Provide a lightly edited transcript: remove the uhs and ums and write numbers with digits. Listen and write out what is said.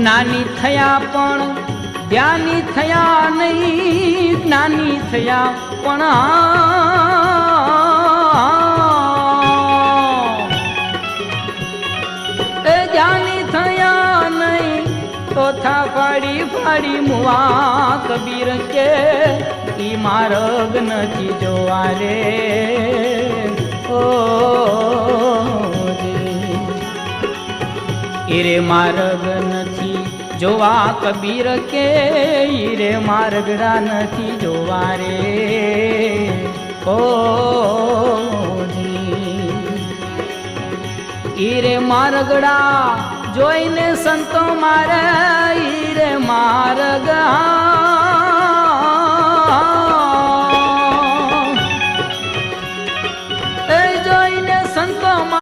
જ્ઞાની થયા પણ જ્ઞાની થયા નહીં, જ્ઞાની થયા પણ જ્ઞાની થયા નહીં તો થા ફાડી ફાડી મુવા કબીર કે ઈ માર્ગ નથી જોવા રે ઓ ઈરે માર્ગ નથી જોવા કબીર કે ઈરે માર્ગડા નથી જોવા રે ઓ ઈરે માર્ગડા જોઈને સંતો મારે ઈરે માર્ગ